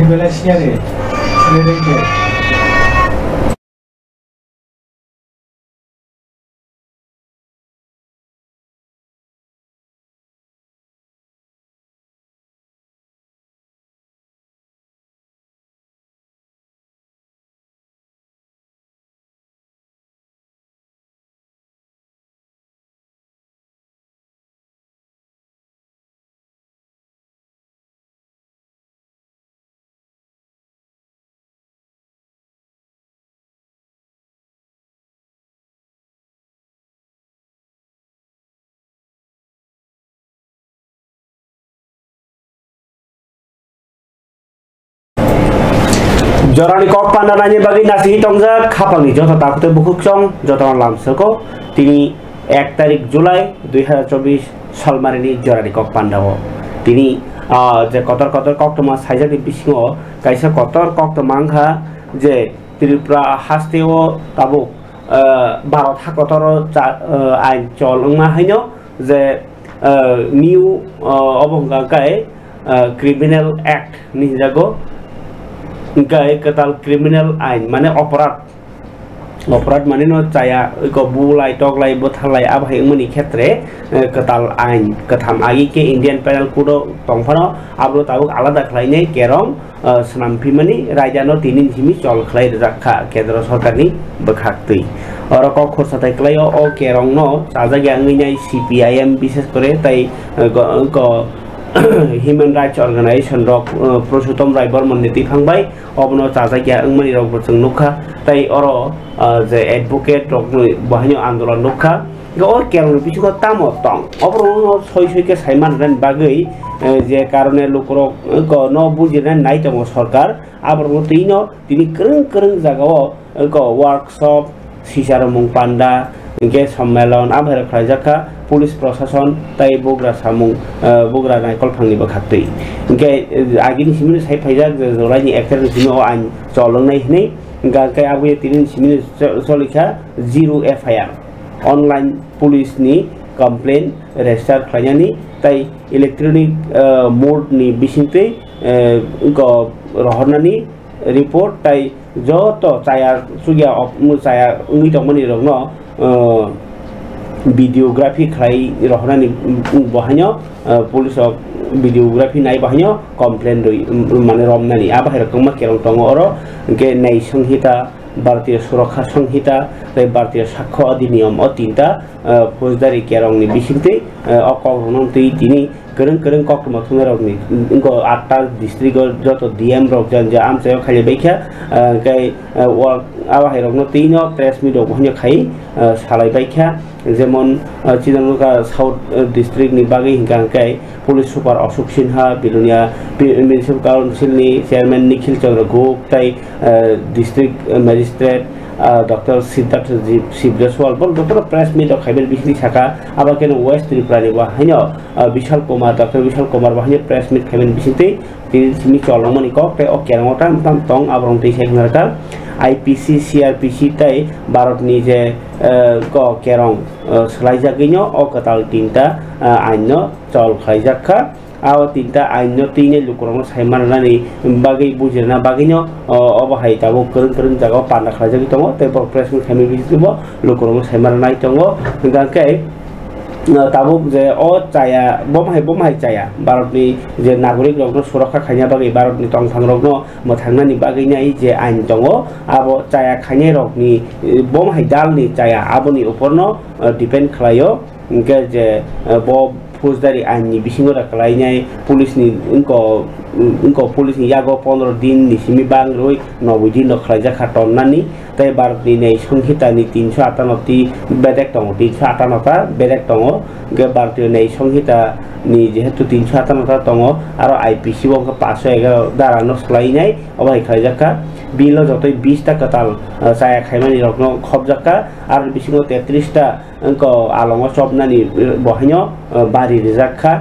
belasiyare sirenge Jorani kok pandangannya bagi nasi tongja kapal nih jatuh takutnya bukuk cong jatuh lam seko tini 1 তারিখ জুলাই 2024 সাল মারিনি জরানি cock পান্ডাও তিনি যে কতর cock তোমা সাইজানি বিসিঙ কাইসা কতর cock তোমাংখা যে ত্রিপুরা হাস্তেও তাবো 12 था কতর আইন চলংমা হাইনো যে নিউ অবঙ্গাকায় ক্রিমিনাল অ্যাক্ট নিজাগো गाय कताल क्रिमिनल आइन माने अपराध माने न चाया को बुलाई टकलाई बोथालाई आबाय मनि क्षेत्रे कताल आइन कथाम आगि के इंडियन पेनल कोड तंफानो आब्रो ताबुक आलादा खलायनाय केरम सनामफिमानि रायजानो तिनि हिमि चल खलाय राखा केन्द्र सरकारनि बखाक्तै और क खरसाथाय खलाय ओ केरं न साजागे आंगैनाय सीपीआईएम विशेष करे ताई क Human Rights Organization rok Proshutom Rai Burman niti phangbai obno chajakya angmani rok bochung nukha tai oro je advocate rok bahino andolan nukha go kerong bichuko tamo tong obro soi ke saiman ran bagai je karone lukrok ko no bujina nai tamo sarkar abro tino tini kereng jagao ko workshop sisaramung panda ge सम्मेलन आभार खायजाखा police प्रशासन ताई बोग्रा सामुं बोग्रा नायकल फांनि बखाक्तै ge आगिनि सिमिनि साइ Faiza जरानि actor सिनो आइन चलंनाय हिनै गाकै आबुय तिनि सिमिनि सलिखा 0 FIR online police नि complain register खायनानि ताई electronic mode नि बिसिंतै को रहरनानि रिपोर्ट ताई जतो चाया सुगिया चाया उंगि तमनि रगनो भिडियोग्राफी खाई रहनानि बहायनो पुलिस भिडियोग्राफी नाय बहायनो कमप्लेन माने रमनानि आबाय रकम केरं तंग अरो के न्याय संहिता भारतीय सुरक्षा संहिता भारतीय साक्ष्य अधिनियम अ तीनटा फौजदारी केरंनि बिसिंतै अकरनंतै तिनि kereng kok mathungarokni inko 8टा डिस्ट्रिक्ट जत डीएम रok janja amsayo khali baikha kai आबाहाय रकनो तीनो प्रेस मिट बहनो खाई सालाय बाइखा जेमन चिरांगा साउथ डिस्ट्रिक्ट नि बागै हिंगांकाय पुलिस सुपार अशोक सिन्हा बिलुनिया म्युनिसिपल काउन्सिल नि चेयरमैन निखिल चंद्र गुप्ता ताई डिस्ट्रिक्ट मजिस्ट्रेट डॉक्टर सिद्धार्थ शिवजसवाल बोल डॉक्टर प्रेस मिट खाइबेल बिखनि साका आबाकेन वेस्ट त्रिपुरानि बाहायनो विशाल कुमार डॉक्टर विशाल कुमार बाहायनो प्रेस मिट खाइबेल बिसिंतै तिनि चलंमनि कक ते अकेरंगटा तम तंग आब्रं तै सेगनारका आईपीसी सीआरपीसी ताई भारत नि जे क केरं सलाइजागैनो अकताल तीनटा आइनो चल खाइजाखा आव तीनटा आइनो तीने लुकरंग साइमाननानि बागै बुजिरना बागैनो अबाहाय ताबो करं जागा पान्दा खाइजागै दङ ते प्रेसमेन्ट खाइमे बिसिबो लुकरंग साइमाननाय दङ गांकै ताबुक जे ओ चाया बमहाय चाया भारतनि जे नागरिक रगनो सुरक्षा खाइना बागै भारतनि तंथां रगनो मथांनानि बागैनाय जे आइन दङ आबो चाया खाइनाय रगनि बमहाय दालनि चाया आबोनि उपरनो डिपेंड खालायो जे ब फौजदारी आइननि बिसिङाव राखलायनाय पुलिसनि इनको पुलिसनि यागो 15 दिन निसिमि बांग्रोय 90 दिन खालायजाखा टन्नानि ताई भारतनि नै संहितानि 358 बेरेक दङ 358 बेरेक दङ गे भारतीय नै संहितानि जेहेतु 358 दङ आरो आईपीसी बंग 511 दारानो सलायनाय अबाय खालायजाखा बिलो जतै 20 टा कताल चाया खाइमानि रगनो खबजाखा आरो बिसिङाव 33 टा इनको आलंग सबनानि बहायनो बारि रिजाखा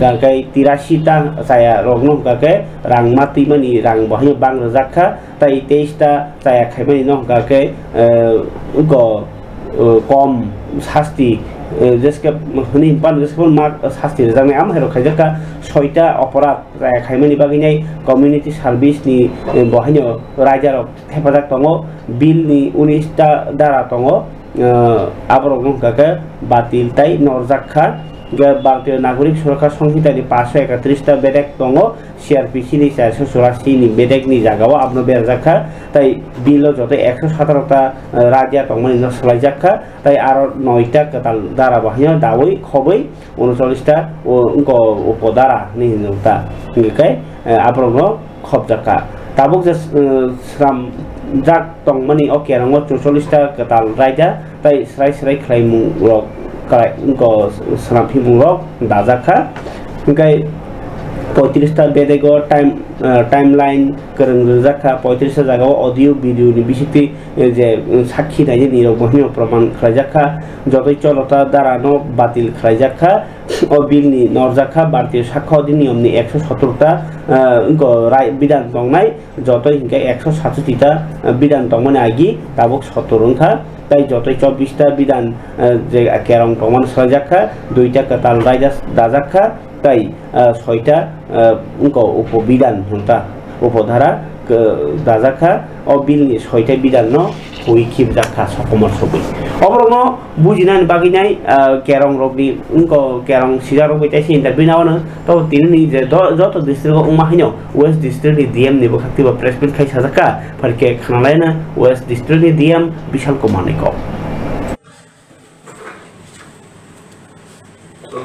गाकै 83 टा चाया रगनो गाकै रांमाति मानि रां बहायनो बां रिजाखा ताई 23 टा चाया खाइमानि न गाकै इनको कम शास्ति जेसके हनी पान जेसके मार्क शास्ति रजांनाय आम हेरो खायजाका 6टा अपराध खायमानि बागैनाय कमिउनिटि सार्भिस नि बहायनो रायजार हेफाजाब दङ बिल नि 19टा धारा दङ आबरक नंखाके बातिल ताई नरजाखा भारतीय नागरिक सुरक्षा संहिता नि 531टा बेडेक दङ सीआरपीसी नि 484 नि बेडेक नि जागाव आपनो बेरजाखा ताई बिल जते 117टा राज्य दंमोन नसलायजाखा ताई आरो 9टा कताल दारा बाहायनो दावै खबै 39टा उनको उपदारा नि हिनौता इंगेकाय आबरक खबजाखा ताबुक जे श्राम जाक दंमोन ओ केरंगो 44टा कताल राज्य ताई स्राय खलायमु रक काय उनको सनाफी मुरक दाजाखा उनकाय 35टा बेदेगो टाइमलाइन करंग जाखा 35टा जागाव ऑडियो वीडियो नि बिसिति जे साक्षी नायनि निरक बहिनो प्रमाण खलायजाखा जतै चलता दारानो बातिल खलायजाखा ओ बिलनि नरजाखा भारतीय साक्ष्य अधिनियम नि 117टा उनको राय बिधान दंनाय जतै हिंका 167टा बिधान दंमोन आगि ताबुक 17 ताई जतै 24टा बिधान जे केरं प्रमाण सजाखा 2टा कताल रायजा दाजाखा ताई 6टा उनको उपबिधान होता उपधारा दाजाखा और बिलनि 6टा बिधान न हुइखिब जाखा सकमर सबै अबरनो बुजिनान बागिनाय केरं रगनि उनको केरं सिजार बयतासि इन्टारभिउ नावनो तो तिनि जे जत डिस्ट्रिक्ट उमाहिनो वेस्ट डिस्ट्रिक्ट नि डीएम नि बखाक्तिबा प्रेस मिट खाइ साजाका फरके खानालायना वेस्ट डिस्ट्रिक्ट नि डीएम विशाल कुमार निको तो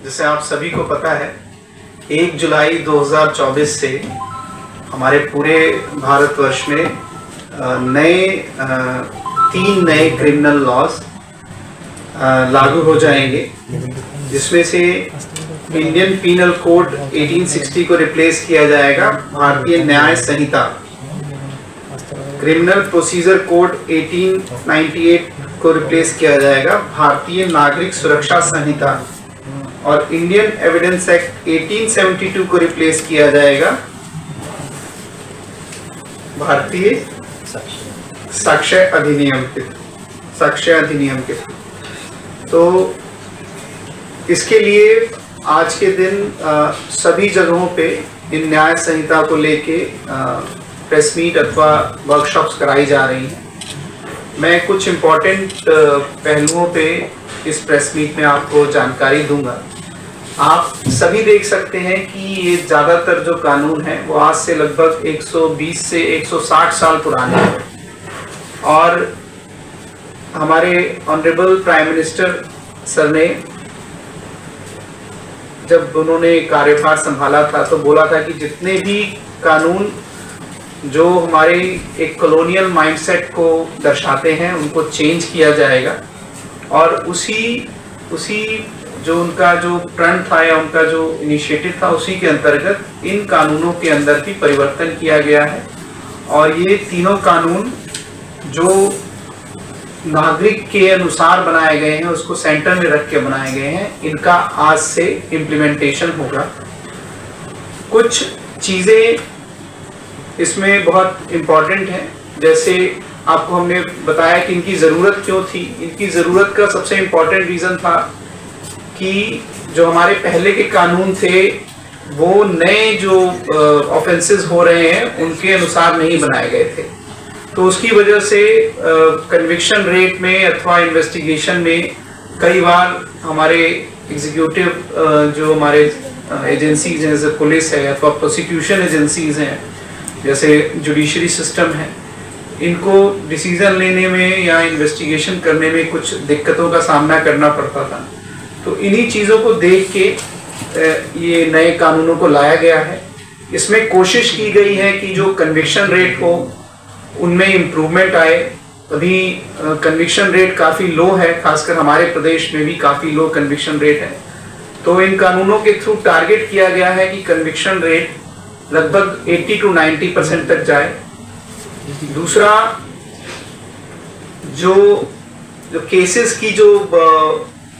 जैसे आप सभी को पता है 1 जुलाई 2024 से हमारे पूरे भारतवर्ष में नए 3 नए क्रिमिनल लॉज लागू हो जाएंगे, जिसमें से इंडियन पीनल कोड 1860 को रिप्लेस किया जाएगा भारतीय न्याय संहिता, क्रिमिनल प्रोसीजर कोड 1898 को रिप्लेस किया जाएगा भारतीय नागरिक सुरक्षा संहिता और इंडियन एविडेंस एक्ट 1872 को रिप्लेस किया जाएगा भारतीय साक्ष्य अधिनियम के। तो इसके लिए आज के दिन सभी जगहों पे इन न्याय संहिता को लेके प्रेस मीट अथवा वर्कशॉप्स कराई जा रही हैं। मैं कुछ इम्पोर्टेंट पहलुओं पे इस प्रेस मीट में आपको जानकारी दूंगा। आप सभी देख सकते हैं कि ये ज़्यादातर जो कानून है वो आज से लगभग 120 से 160 साल पुराने हैं और हमारे ऑनरेबल प्राइम मिनिस्टर सर ने जब उन्होंने कार्यभार संभाला था तो बोला था कि जितने भी कानून जो हमारे एक कॉलोनियल माइंडसेट को दर्शाते हैं उनको चेंज किया जाएगा और उसी जो उनका जो प्रण था या उनका जो इनिशिएटिव था उसी के अंतर्गत इन कानूनों के अंदर भी परिवर्तन किया गया है। और ये तीनों कानून जो नागरिक के अनुसार बनाए गए हैं उसको सेंटर में रख के बनाए गए हैं, इनका आज से इम्प्लीमेंटेशन होगा। कुछ चीज़ें इसमें बहुत इम्पॉर्टेंट हैं, जैसे आपको हमने बताया कि इनकी ज़रूरत क्यों थी। इनकी ज़रूरत का सबसे इम्पॉर्टेंट रीज़न था कि जो हमारे पहले के कानून थे वो नए जो ऑफेंसेस हो रहे हैं उनके अनुसार नहीं बनाए गए थे, तो उसकी वजह से कन्विक्शन रेट में अथवा इन्वेस्टिगेशन में कई बार हमारे एग्जीक्यूटिव जो हमारे एजेंसीज हैं जैसे पुलिस है अथवा प्रोसिक्यूशन एजेंसीज हैं जैसे जुडिशरी सिस्टम है, इनको डिसीजन लेने में या इन्वेस्टिगेशन करने में कुछ दिक्कतों का सामना करना पड़ता था। तो इन्हीं चीज़ों को देख के ये नए कानूनों को लाया गया है। इसमें कोशिश की गई है कि जो कन्विक्शन रेट हो उनमें इम्प्रूवमेंट आए। अभी कन्विक्शन रेट काफ़ी लो है, खासकर हमारे प्रदेश में भी काफ़ी लो कन्विक्शन रेट है। तो इन कानूनों के थ्रू टारगेट किया गया है कि कन्विक्शन रेट लगभग 80 to 90% तक जाए। दूसरा, जो केसेस की जो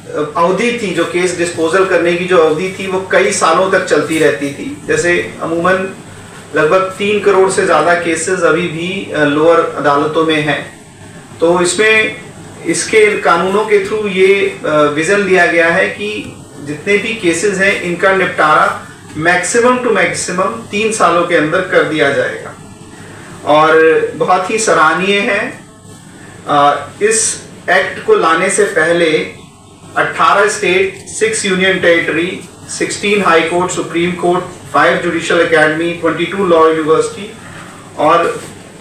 अवधि थी, जो केस डिस्पोजल करने की जो अवधि थी वो कई सालों तक चलती रहती थी। जैसे अमूमन लगभग 3 करोड़ से ज़्यादा केसेस अभी भी लोअर अदालतों में हैं। तो इसमें इसके कानूनों के थ्रू ये विजन लिया गया है कि जितने भी केसेस हैं इनका निपटारा मैक्सिमम टू मैक्सिमम 3 सालों के अंदर कर दिया जाएगा और बहुत ही सराहनीय है। इस एक्ट को लाने से पहले 18 state, 6 union territory, 16 high court, supreme court, 5 judicial academy, 22 law university और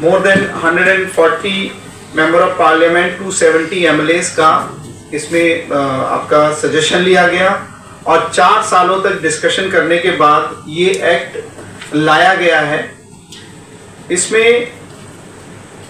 more than 140 member of parliament, 270 MLAs का इसमें आपका सजेशन लिया गया और 4 सालों तक डिस्कशन करने के बाद ये एक्ट लाया गया है। इसमें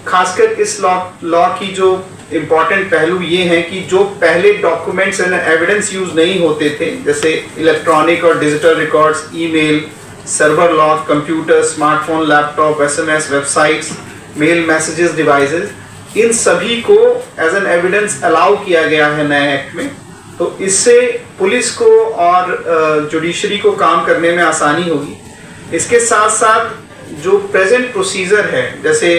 खासकर इस लॉ की जो इम्पोर्टेंट पहलू ये है कि जो पहले डॉक्यूमेंट्स एंड एविडेंस यूज नहीं होते थे, जैसे इलेक्ट्रॉनिक और digital records, email, server log, computer, smartphone, laptop, SMS, websites, mail messages, devices, इन सभी को एज एन एविडेंस अलाउ किया गया है नए एक्ट में। तो इससे पुलिस को और जुडिशरी को काम करने में आसानी होगी। इसके साथ साथ जो प्रेजेंट प्रोसीजर है, जैसे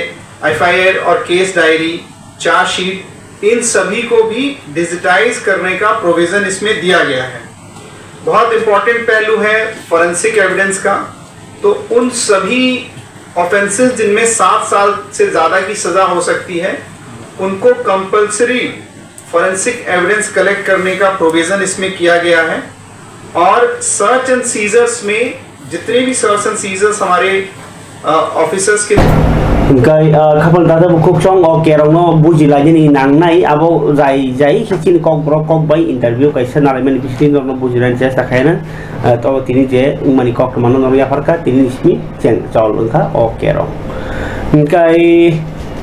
एफआईआर और केस डायरी, चार्जशीट, इन सभी को भी डिजिटाइज करने का प्रोविजन इसमें दिया गया है। बहुत इंपॉर्टेंट पहलू है फॉरेंसिक एविडेंस का। तो उन सभी ऑफेंसेस जिनमें 7 साल से ज्यादा की सजा हो सकती है, उनको कंपल्सरी फॉरेंसिक एविडेंस कलेक्ट करने का प्रोविजन इसमें किया गया है। और सर्च एंड सीजर्स में जितने भी सर्च एंड सीजर्स हमारे ऑफिसर्स के खबर दादा बुकुचोंग और केरोंगो बुजिलाजिनी नांगनाई आबो जाई खिचिन कक ब्रक कक बाई इंटरव्यू कैसे नारेमेन बिस्टिन दरनो बुजिरान चेष्टा खायना तो तिनी जे उमानि कक मानो नरिया फरका तिनी इसमी चें चावल उनका और केरों इनकाई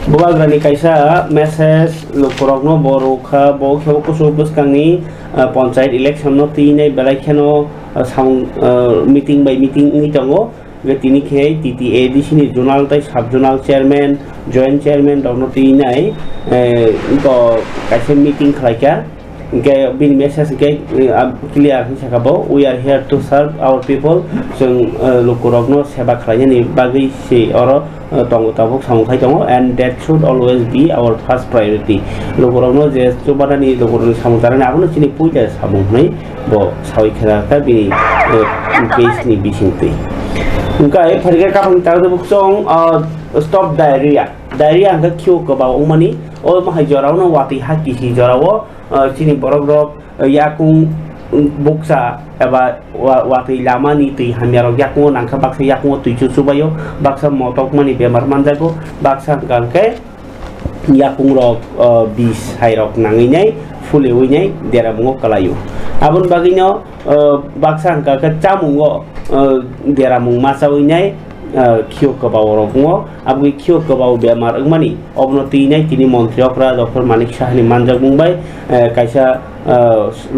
बुबाग्रानी कैसा मैसेज लोकरगनो बोरोखा बो खेबो कुसो बसकांनी पंचायत इलेक्शन नो तीनै बेलाइखेनो साउंड मीटिंग बाय मीटिंग नि दंगो তিনি खे टीटीए दिसिनि जोनाल ताई sub zonal chairman joint chairman दनो तीनै इनको कैसे मीटिंग खालायका इनके बिन मेसेज के क्लियर हिसाबो we are here to serve our people जों लोकरगनो सेवा खालायनायनि बागै से और तंगो ताबुक सामखाय दङ and that should always be our first priority लोकरगनो जे जबादानि लोकरगनो सामजारानि आबनो चिनि पुइला सामनै बो सावैखा बि केसनि बिसिंति उनका एक फरिगे का हम ताऊ बुकसों स्टॉप डायरिया अंक क्यों कबाव उमनी और महज जराव न वाती हाथी ही जराव चिनी बरगरब याकुं बुक्सा एबा वाती लामानी तुई हमियारो याकुं नांखा बाक्सा याकुं तुई चुसुबायो बाक्सा मोटक मनी बेमार मानजागो बाक्सा गांके याकुं रक बिस हाइरक नांगैनाय फुलेवैनाय देरामुंगो कलायो आबुन बागिनो बाक्सा अंका के चामुंगो देरामुं मासावैनाय खियो कबाव रगुंगो आबुई खियो कबाव बेमार अंगमानि अबनतिनाय तिनि मन्त्रिफ्रा डॉक्टर मानिक साहानि मानजाग बुंबाय कायसा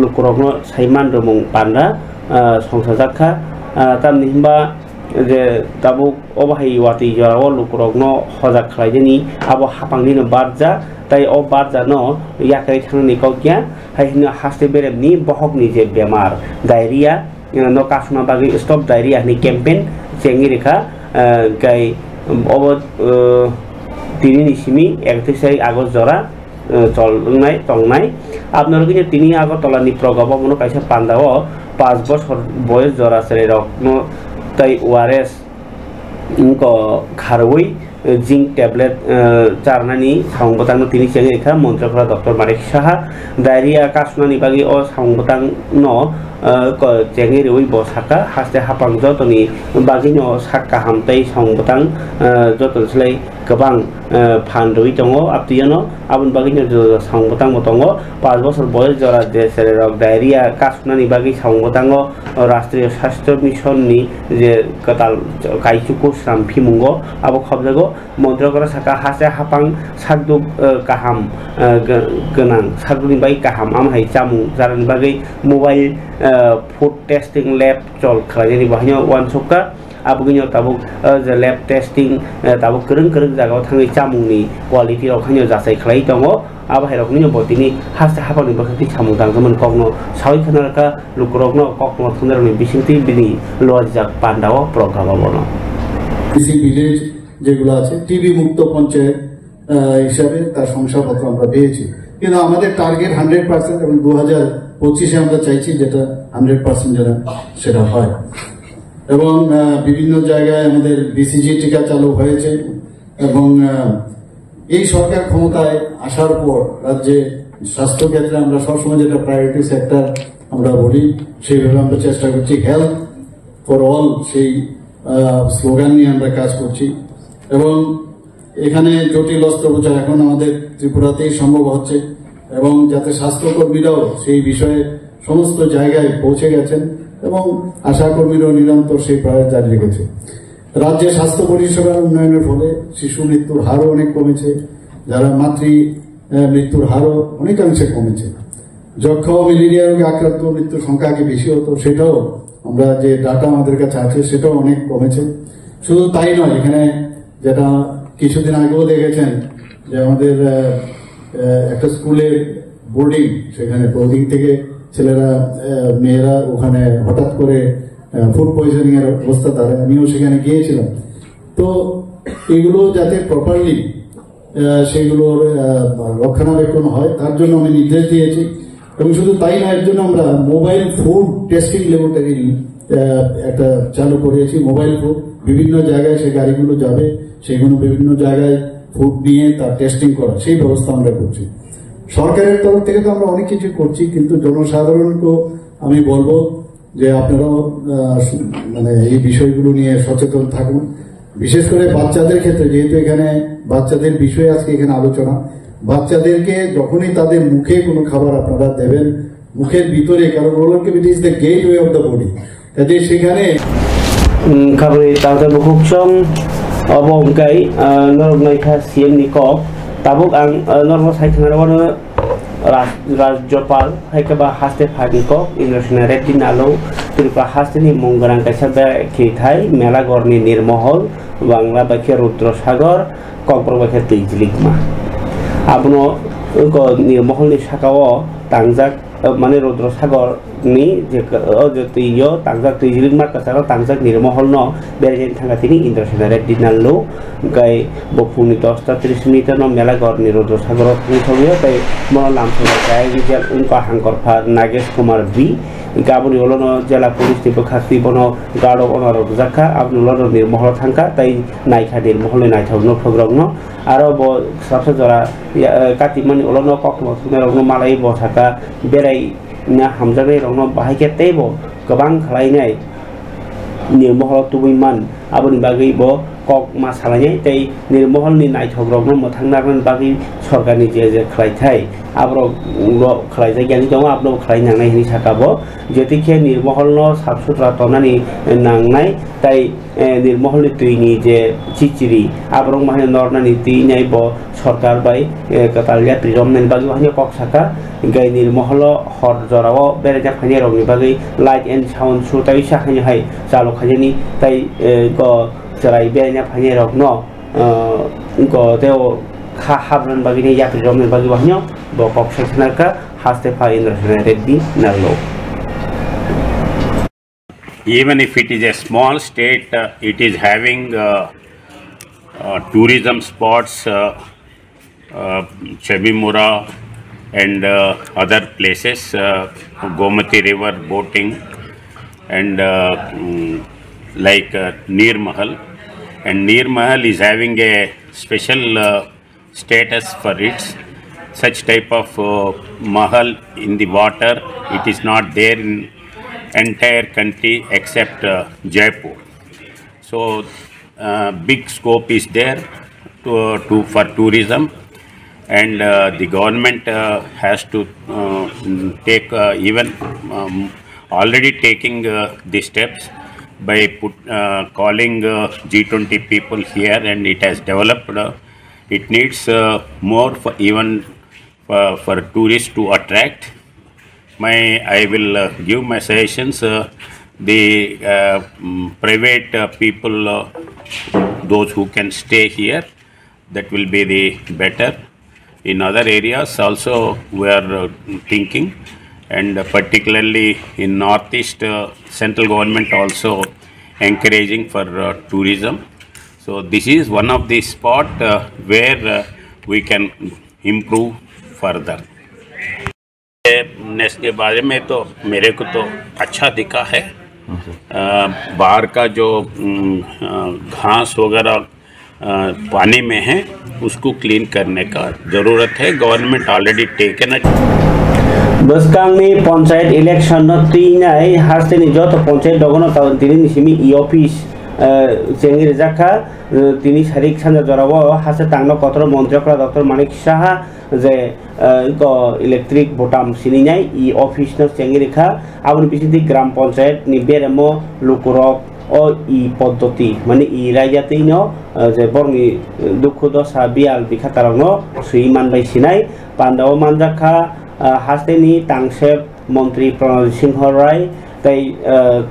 लोकरगनो साइमान रमुं पान्दा संसाजाखा तामनि हिमबा जे दाबु अबाहाय वाति जराव लोकरगनो हजाक खालायनि आबो हापांनिनो बारजा ताई ओ बारजानो याकै थांनि कौग्या हायनो हास्ते बेरेमनि बहकनि जे बेमार diarrhoea no kasuna bagi stop diarrhea ni campaign chengi rekha gai obo tini ni simi 31 August jora চলনাই টংনাই আপনার কি তিনি আগরতলা নি প্রগব মনো কাইসা পান্দাও 5 বছর বয়স জরা সেরে রকনো তাই ওআরএস ইনকো খারওই जिंक टैबलेट चारनानी साउंगबतांग तिनि चेंगे रेखा मंत्रफ्रा डॉक्टर मानिक साहा डायरिया कासुनानि बागै ओ साउंगबतांग न चेंगे रेवै बसाका हास्ते हापां जतनि बागै न साक्का हामताय साउंगबतांग जतनसलै गोबां फानदoi दङ आपतियानो आबुन बागै न साउंगबतांग दङ 5 বছর বয়স जरा जे सेरेरक डायरिया कासुनानि बागै साउंगबतांग राष्ट्रीय स्वास्थ्य मिशन नि जे कताल काइचुको सामफिमुंगो आबो खबजागो मंत्रकरा साका हासे हापां सागदुक काहाम गोनां सागदुनि बागै काहाम आमहाय जामुं जारनि बागै मोबाइल फुड टेस्टिंग लैब चल खालायनि बाहायनो वान सका आबुगिनो ताबुक जे लैब टेस्टिंग ताबुक गोरों जागाव थाङै जामुंनि क्वालिटी रखायनो जासाय खालाय दङ आबाहाय रखनि बतिनि हासे हापांनि बागै सामुं दांगमोन कगनो सावै खनारका लुकरगनो कगनो थुनरनि बिसिंति बिनि लजिजाक पान्दाव प्रगाबावनो इसी विलेज যেগুলো আছে টিবি মুক্ত পঞ্চায়েত হিসাবে তার শংসাপত্র আমরা পেয়েছি। কিন্তু আমাদের টার্গেট 100% এবং 2025-এ আমরা চাইছি যেটা 100% যেন সেটা হয়। এবং বিভিন্ন জায়গায় আমাদের BCG টিকা চালু হয়েছে এবং এই সরকার ক্ষমতায় আসার পর রাজ্যে স্বাস্থ্য ক্ষেত্রে আমরা সবসময় যেটা প্রায়োরিটি সেক্টর আমরা বলি সেইভাবে আমরা চেষ্টা করছি। হেলথ ফর অল সেই স্লোগান নিয়ে আমরা কাজ করছি এবং এখানে জটিল অস্ত্রোপচার এখন আমাদের ত্রিপুরাতেই সম্ভব হচ্ছে এবং যাতে স্বাস্থ্যকর্মীরাও সেই বিষয়ে সমস্ত জায়গায় পৌঁছে গেছেন এবং আশাকর্মীরাও নিরন্তর সেই প্রয়াস জারি রেখেছে। রাজ্যে স্বাস্থ্য পরিষেবার উন্নয়নের ফলে শিশু মৃত্যুর হারও অনেক কমেছে, যারা মাতৃ মৃত্যুর হারও অনেকাংশে কমেছে। যক্ষা ও ম্যালেরিয়া রোগে আক্রান্ত মৃত্যুর সংখ্যা আগে বেশি হতো, সেটাও আমরা যে ডাটা আমাদের কাছে আছে সেটাও অনেক কমেছে। শুধু তাই নয়, এখানে যেটা কিছুদিন আগেও দেখেছেন যে আমাদের একটা স্কুলে সেখানে বোর্ডিং থেকে ছেলেরা মেয়েরা ওখানে হঠাৎ করে ফুড পয়জনিং এর অবস্থা দাঁড়ায়। আমিও সেখানে গিয়েছিলাম। তো এগুলো যাতে প্রপারলি সেগুলোর রক্ষণাবেক্ষণ হয় তার জন্য আমি নির্দেশ দিয়েছি এবং শুধু তাই না, এর জন্য আমরা মোবাইল ফুড টেস্টিং ল্যাবরেটরি একটা চালু করেছি। মোবাইল ফুড বিভিন্ন জায়গায় সেই গাড়িগুলো যাবে, সেগুলো বিভিন্ন জায়গায় ফুড নিয়ে তার টেস্টিং করা, সেই ব্যবস্থা আমরা করছি। সরকারের তরফ থেকে তো আমরা অনেক কিছু করছি, কিন্তু জনসাধারণকেও আমি বলবো যে আপনারাও মানে এই বিষয়গুলো নিয়ে সচেতন থাকুন। বিশেষ করে বাচ্চাদের ক্ষেত্রে, যেহেতু এখানে বাচ্চাদের বিষয়ে আজকে এখানে আলোচনা, বাচ্চাদেরকে যখনই তাদের মুখে কোনো খাবার আপনারা দেবেন, মুখের ভিতরে, কারণ it is the gateway of the body, কাজে সেখানে খাবারে তাদের বুকচং অবংকাই নরনাইখা সিএম নিকক তাবুক আং নরম সাইথানারওয়ানো রাজ্যপাল হাইকাবা হাস্তে ফানিকক ইন্দ্রসেনা রেড্ডি নালো ত্রিপুরা হাস্তেনি মঙ্গরাং কাইসা খেথাই মেলাগড়নি নির্মহল বাংলা বাক্যে রুদ্রসাগর কক্বর বাক্যে তৈজলিকমা আবনো নির্মহলনি শাখাও তাংজাক মানে Rudrasagar ni je iyo tangjak tijling mar kasaro tangjak nirmohol no berjen thanga tini Indrasena Reddy nallo gai bopuni 10:30 minute no mela gor ni Rudrosagor ni thogyo tai mono lam thogya gai rijal unka hangkor pha Nagesh Kumar B gaboni olono jela police tipo khasti bono garo onor jakha abnu lono nirmohol thangka tai naikha nirmohol nai thogno progrogno aro bo sabse jora katimani olono kokmo thunarogno malai bo thaka berai na hamjane rongno bahike tebo gobang khlainai nirmohol tubuiman aboni bagui bo kok ma salai tei nirmohol ni naithogrogno mothangnagan bagui sorkarni je khlaithai abro khlaijai gani dong abno khlainangnai hini sakabo jetike nirmohol no sabsutra tonani nangnai tai nirmohol ni tuini je chichiri abrong mahne nornani tuinai bo সরকার বাই কাতালিয়া প্রিজমনেন বাগি হানি cock সাকা গাই নির্মহল হর জরাও বেরেজা খানি রংনি বাগি light and sound show তাই সাখানি high চালু খানি তাই গ জরাই বেরেজা খানি রংন গ তেও খা হাবরান বাগি নি ইয়া প্রিজমনেন বাগি হানি ব কক সাকনাকা হাসতে ফা ইন্দ্রসেনা রেড্ডি নালো Even if it is a small state, it is having tourism spots, Chabimura and other places, Gomati River boating and like Nir Mahal, and Nir Mahal is having a special status for its such type of mahal in the water. It is not there in entire country except Jaipur. So big scope is there for tourism, and the government has to take even already taking the steps by calling G20 people here, and it has developed. It needs more for even for tourists to attract. I will give my suggestions. The private people, those who can stay here, that will be the better. In other areas also we are thinking, and particularly in northeast, central government also encouraging for tourism. So this is one of the spot where we can improve further. के बारे में तो मेरे को तो अच्छा दिखा है। बाहर का जो घास वगैरह पानी में है उसको क्लीन करने का ज़रूरत है। Government already taken it. बसकांगनी पंचायत इलेक्शन न तीनाय हास्तेनि जत पंचायत दगनो तावन तिनि निसिमि इ ऑफिस चेंगिर जाखा तिनि सारिक सानजा जराबो हासे तांनो कतर मन्त्रीफोरा डॉक्टर मानिक साहा जे इलेक्ट्रिक बोटाम सिनिनाय इ ऑफिस न चेंगिरिखा आबनि बिसिति ग्राम पंचायत नि बेरेमो लुकुरक ओ इ पद्धति माने इ रायजातिनो जे बरनि दुखु दशा बियाल बिखातारनो सुइ मानबाय सिनाय पान्दाव मानजाखा हास्तेनि तांसेब मंत्री प्रणव सिंह राय तै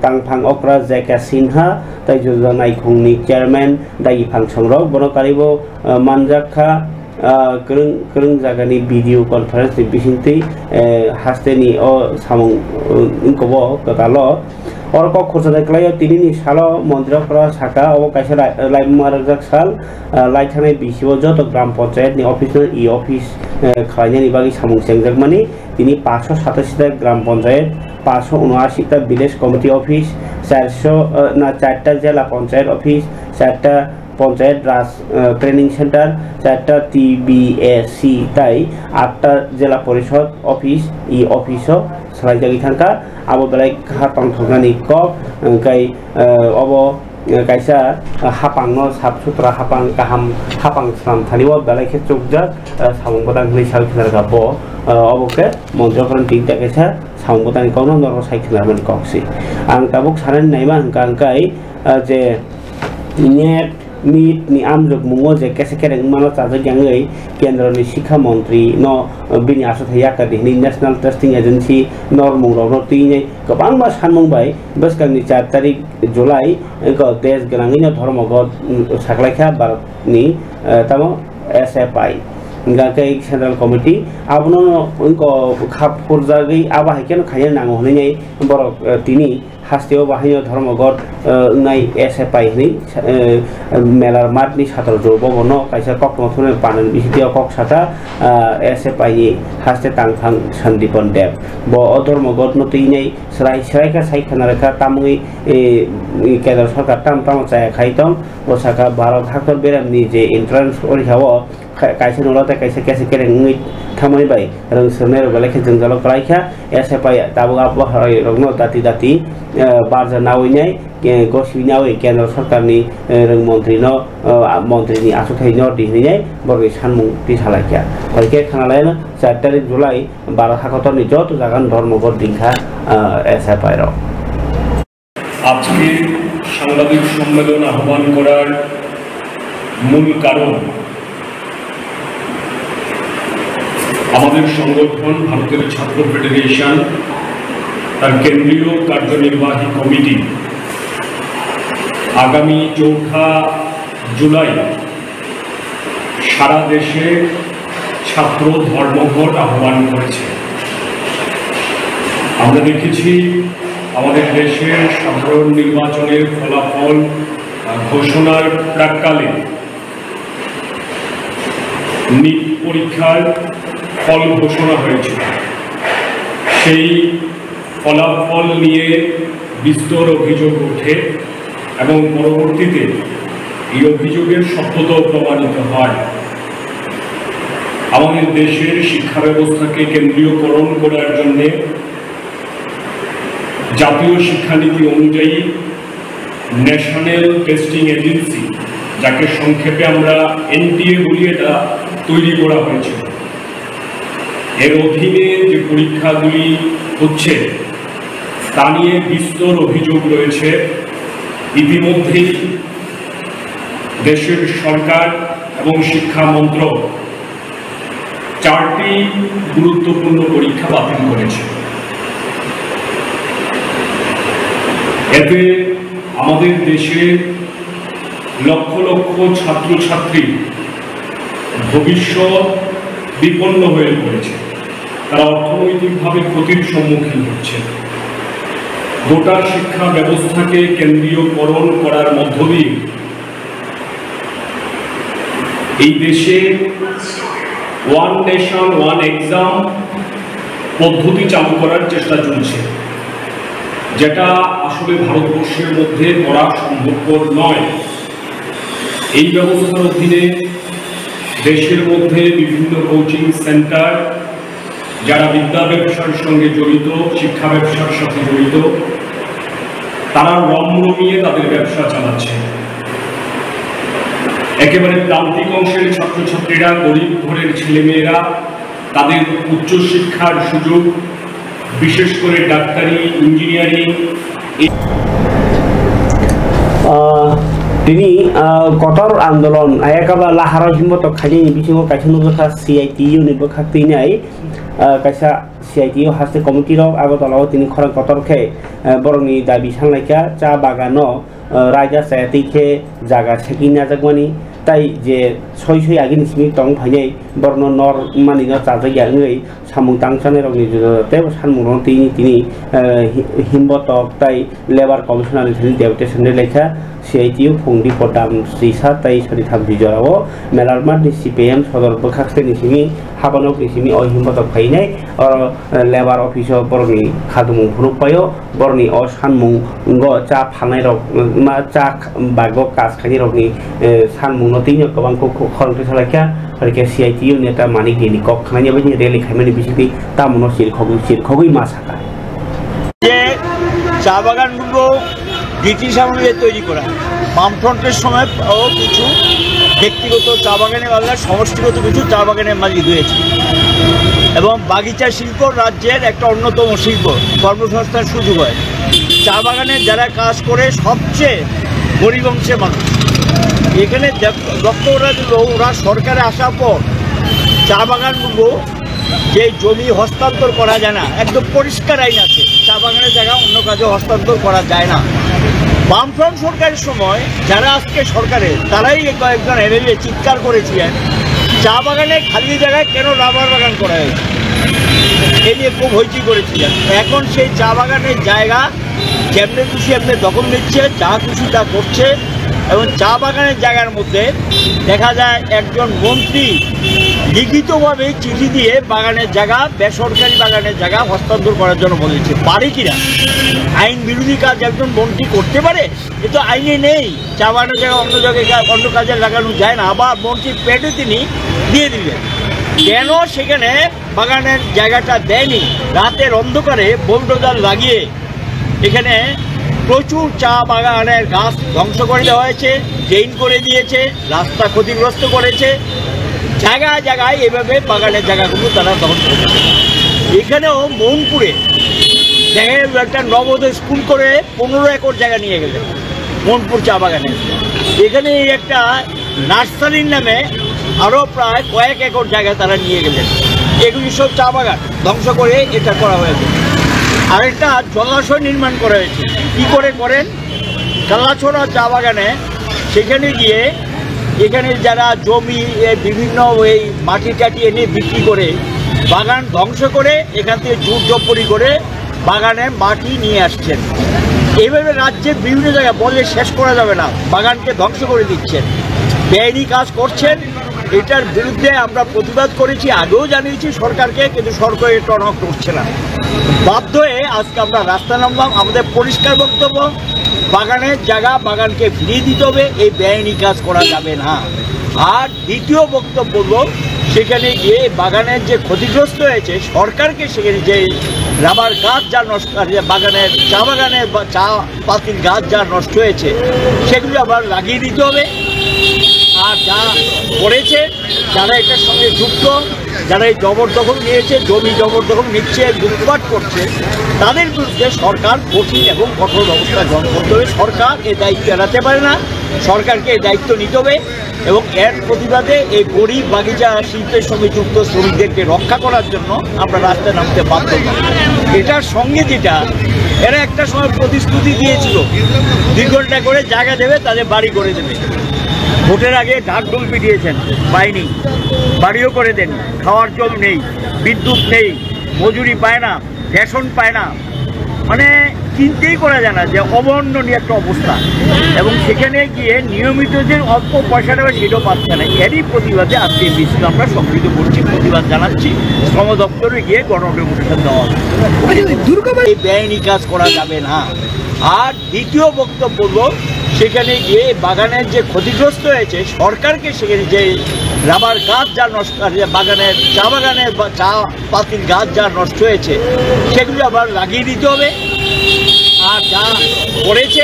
तांफां अक्रा जेके सिन्हा तै जोजा नायखंनि चेयरमैन दायि फांसंरक बनकारिबो मानजाखा करं जागानि वीडियो कॉन्फ्रेंस बिसिंति हास्तेनि ओ सामं इनकोबो कतालो और को खुरसानाय क्लायो तिनिनि सालो मन्त्रीफोरा साका अ कायसा लाइमारजाक साल लाइथानाय बिसिबो जत ग्राम पंचायत नि ऑफिस इ ऑफिस खालायनायनि बागै सामं सेंजाक माने तिनि 587 ग्राम पंचायत 579 विलेज कमिटी ऑफिस 404 जिला पंचायत ऑफिस 4 पंचायत राज ट्रेनिंग सेंटर 4 TBSC ताई 8 जिला परिषद ऑफिस इ ऑफिसो सलायजागि थांका आबो बेलाय हापां थंगानि कप ओंकाय अबो कायसा हापांनो साफ सुथरा हापां गाहाम हापां साम थानिबो बेलायखे चुकजाक सामंबदां हनै सालखिनार गाबो अबोके मन्त्रीफोरनि तिनटा कायसा सामंबदां कौनो नरो साइखिनारमोन कक्सि आं ताबुक सानन नायमा हंकांकाय जे नेट मीट नि आमजोग मुंगो जे केसे केरें मानो चाजो ग्यांगै केंद्रनि शिक्षा मंत्री न बिनि आसथाया कादिनि नेशनल टेस्टिंग एजेंसी नरमुंगराव न तिनै गोबां मा सानमंबाय बसकांनि 4 तारिख जुलाइ ग देश गनाङैनो धर्मगत साखलायखा भारतनि तामो SFI गाकै सेंट्रल कमिटी आबनो उनको खाप फुरजागै आबा हायकेन खायनो नांगौ हनै बर तिनि हास्तेव बाहायनो धर्मगत नाय SFI नि मेलार मार्टनि सातर जबगनो कायसा कक्टमथुने पानन बिसितिया कक साता SFI नि हास्ते तांफां सन्दीपन देव ब धर्मगत नतैनै सरायका सायखानारका तामै केन्द्र सरकार ताम चाया खायतम ओसाका भारत हाकर बेरामनि जे एन्ट्रान्स परीक्षाव कायसा नलाता कायसा केसे केरेङै थामै बाय रोंसोरनाय रगलायखे जोंजाल करायखा SFI ताबो आबो हाय रगनो दाति दाति बारजा नावैनाय गसिनावै केन्द्र सरकारनि रों मन्त्री न मन्त्रीनि आसुथाय न दिहैनाय बरनि सानमुं पिसालायखा हयके खानालायनो 4 तारिख जुलाइ 12 हाकतनि जत जागान धर्मगत दिंखा SFI র আজকে সাংবাদিক সম্মেলন আহ্বান করার মূল কারণ আমাদের সংগঠন ভারতের ছাত্র ফেডারেশন তার কেন্দ্রীয় কার্যনির্বাহী কমিটি আগামী 4 জুলাই সারা দেশে ছাত্র ধর্মঘট আহ্বান করেছে। আমরা দেখেছি আমাদের দেশের সাধারণ নির্বাচনের ফলাফল ঘোষণার প্রাক্কালে নিট পরীক্ষার ফল ঘোষণা হয়েছিল। সেই ফলাফল নিয়ে বিস্তর অভিযোগ ওঠে এবং পরবর্তীতে এই অভিযোগের সত্যতা প্রমাণিত হয়। আমাদের দেশের শিক্ষা ব্যবস্থাকে কেন্দ্রীয়করণ করার জন্য জাতীয় শিক্ষানীতি অনুযায়ী ন্যাশনাল টেস্টিং এজেন্সি, যাকে সংক্ষেপে আমরা NTA বলি, এটা তৈরি করা হয়েছিল। এর অধীনে যে পরীক্ষাগুলি হচ্ছে তা নিয়ে বিস্তর অভিযোগ রয়েছে। ইতিমধ্যেই দেশের সরকার এবং শিক্ষা মন্ত্রক 4টি গুরুত্বপূর্ণ পরীক্ষা বাতিল করেছে। এতে আমাদের দেশে লক্ষ লক্ষ ছাত্রছাত্রী ভবিষ্যৎ বিপন্ন হয়ে পড়েছে। তারা অর্থনৈতিকভাবে ক্ষতির সম্মুখীন হচ্ছে। গোটা শিক্ষা ব্যবস্থাকে কেন্দ্রীয়করণ করার মধ্য দিয়ে এই দেশে ওয়ান নেশন ওয়ান এক্সাম পদ্ধতি চালু করার চেষ্টা চলছে, যেটা আসলে ভারতবর্ষের মধ্যে করা সম্ভবপর নয়। এই ব্যবস্থার অধীনে দেশের মধ্যে বিভিন্ন কোচিং সেন্টার, যারা বিদ্যা ব্যবসার সঙ্গে জড়িত, শিক্ষা ব্যবসার সাথে জড়িত, তারা রমরমিয়ে তাদের ব্যবসা চালাচ্ছে। একেবারে প্রান্তিক অংশের ছাত্রছাত্রীরা, গরিব ঘরের ছেলেমেয়েরা তাদের উচ্চশিক্ষার সুযোগ, বিশেষ করে ডাক্তারি, ইঞ্জিনিয়ারিং, তিনি কঠোর আন্দোলন একেবারে লাহার হিম্মত খালি বিছিং কাছে নজা CITU নিব খাক্তি নাই কাইসা CITU হাসতে কমিটির আগতলাও তিনি খরা কঠোরখে বরংনি দাবি সানলাইকা চা বাগানো রাজা চায়াতিখে জায়গা ছেকি নাজাকমানি তাই যে সই আগেনি সিমি টং ভাইনাই বর্ণ নর মানিনো চাজাই সামুং তাংসানের রংনিজতে সানমুং তিনি হিম্বতক তাই লেবার কমিশনার ডেপুটেশনের লেখা CITU ফংদি পটাম শ্রীসা তাই সরিথাম বিজরাও মেলারমার CPM সদর বখাস্তে নিসিমি হাবানক নিসিমি অহিম্বতক ফাইনাই লেবার অফিস বরনি খাদুমু ভুরুপায় বরনি অ সানমুং চা ফানাই রক মা চা বাগ কাজ খানি রকনি সানমুং নতিন গোबां খরংতে সালাইকা আরকে CITU নেতা মানিক গেনি কক খানানি বানি রেলি খাইমানি বিসিতি তামুনো সিরখগই মাসাকা যে চা বাগানগুলো ব্রিটিশ আমলে তৈরি করা, বামফ্রন্টের সময় ও কিছু ব্যক্তিগত চা বাগানে বাংলা সমষ্টিগত কিছু চা বাগানের মালিক হয়েছে এবং বাগিচা শিল্প রাজ্যের একটা অন্যতম শিল্প, কর্মসংস্থান সুযোগ হয়। চা বাগানে যারা কাজ করে সবচেয়ে গরিব অংশের মানুষ। এখানে দপ্তরা দিল ওরা সরকারে আসার পর চা বাগানগুলো যে জমি হস্তান্তর করা যায় না, একদম পরিষ্কার আইন আছে, চা বাগানের জায়গা অন্য কাজে হস্তান্তর করা যায় না। বামফ্রন্ট সরকারের সময় যারা আজকে সরকারে তারাই কয়েকজন MLA চিৎকার করেছিলেন চা বাগানে খালি জায়গায় কেন রাবার বাগান করা হয়েছে, এ নিয়ে খুব হইচই করেছিলেন। এখন সেই চা বাগানের জায়গা যেমনি খুশি এমনি দখল নিচ্ছে, যা খুশি তা করছে এবং চা বাগানের জায়গার মধ্যে দেখা যায় একজন মন্ত্রী লিখিতভাবে চিঠি দিয়ে বাগানের জায়গা, বেসরকারি বাগানের জায়গা হস্তান্তর করার জন্য বলেছে। পারে কিনা? আইন বিরোধী কাজ একজন মন্ত্রী করতে পারে? এ তো আইনে নেই। চা বাগানের জায়গা অন্য জায়গায় অন্য কাজে লাগানো যায় না। আবার মন্ত্রীর পেটে তিনি দিয়ে দিলেন। কেন সেখানে বাগানের জায়গাটা দেয়নি? রাতের অন্ধকারে বোলডোজার লাগিয়ে এখানে প্রচুর চা বাগানের গাছ ধ্বংস করে দেওয়া হয়েছে, ড্রেন করে দিয়েছে, রাস্তা ক্ষতিগ্রস্ত করেছে। জায়গায় জায়গায় এভাবে বাগানের জায়গাগুলো তারা দখল করেছে। এখানেও মৌনপুরে দেখা গেল একটা নবোদয় স্কুল করে 15 একর জায়গা নিয়ে গেলেন মৌনপুর চা বাগানে। এখানে একটা নার্সারির নামে আরও প্রায় কয়েক একর জায়গা তারা নিয়ে গেলেন। এগুলি সব চা বাগান ধ্বংস করে এটা করা হয়েছে। আরেকটা জলাশয় নির্মাণ করা হয়েছে। কী করে করেন? কালাছড়া চা বাগানে সেখানে গিয়ে এখানে যারা জমি বিভিন্ন এই মাটি টাটি এনে বিক্রি করে বাগান ধ্বংস করে এখান থেকে জোর জব্বরি করে বাগানে মাটি নিয়ে আসছেন। এইভাবে রাজ্যে বিভিন্ন জায়গায় বলে শেষ করা যাবে না, বাগানকে ধ্বংস করে দিচ্ছেন, বেআইনি কাজ করছেন। এটার বিরুদ্ধে আমরা প্রতিবাদ করেছি, আগেও জানিয়েছি সরকারকে, কিন্তু সরকার এটা টনক করছে না। বাধ্য হয়ে আজকে আমরা রাস্তায় নামলাম। আমাদের পরিষ্কার বক্তব্য, বাগানের জায়গা বাগানকে ফিরিয়ে দিতে হবে, এই বেআইনি কাজ করা যাবে না। আর দ্বিতীয় বক্তব্য হলো, সেখানে গিয়ে বাগানের যে ক্ষতিগ্রস্ত হয়েছে সরকারকে সেখানে যে রাবার গাছ যা নষ্ট, বাগানের চা বাগানের বা চা পাতির গাছ যা নষ্ট হয়েছে সেগুলো আবার লাগিয়ে দিতে হবে। আর যা করেছে যারা এটার সঙ্গে যুক্ত, যারা এই জবরদখল নিয়েছে, জমি জবরদখল নিচ্ছে, লুটপাট করছে, তাদের বিরুদ্ধে সরকার কঠিন এবং কঠোর ব্যবস্থা গ্রহণ করতে হবে। সরকার এই দায়িত্ব এড়াতে পারে না, সরকারকে এই দায়িত্ব নিতে হবে এবং এর প্রতিবাদে এই গরিব বাগিচা শিল্পের সঙ্গে যুক্ত শ্রমিকদেরকে রক্ষা করার জন্য আমরা রাস্তায় নামতে বাধ্য হই। এটার সঙ্গে যেটা এরা একটা সময় প্রতিশ্রুতি দিয়েছিল 2 ঘন্টা করে জায়গা দেবে, তাদের বাড়ি করে দেবে। ভোটের আগে ঢাকঢোল পিটিয়েছেন, পায়নি। বাড়িও করে দেন, খাওয়ার জল নেই, বিদ্যুৎ নেই, মজুরি পায় না, রেশন পায় না। মানে চিন্তাই করা যায় না যে অবর্ণনীয় একটা অবস্থা, এবং সেখানে গিয়ে নিয়মিত যে অল্প পয়সাটা সেটাও পাচ্ছে না। এরই প্রতিবাদে আজকে মিছিল আমরা সংগঠিত করছি, প্রতিবাদ জানাচ্ছি। শ্রম দপ্তরে গিয়ে গণঅনুষ্ঠান দেওয়া হবে। এই বেআইনি কাজ করা যাবে না। আর দ্বিতীয় বক্তব্য হলো, সেখানে গিয়ে বাগানের যে ক্ষতিগ্রস্ত হয়েছে, সরকারকে সেখানে যে রাবার গাছ যা নষ্ট, বাগানের চা বাগানের চা পাতির গাছ যা নষ্ট হয়েছে সেগুলো আবার লাগিয়ে দিতে হবে। আর যা করেছে,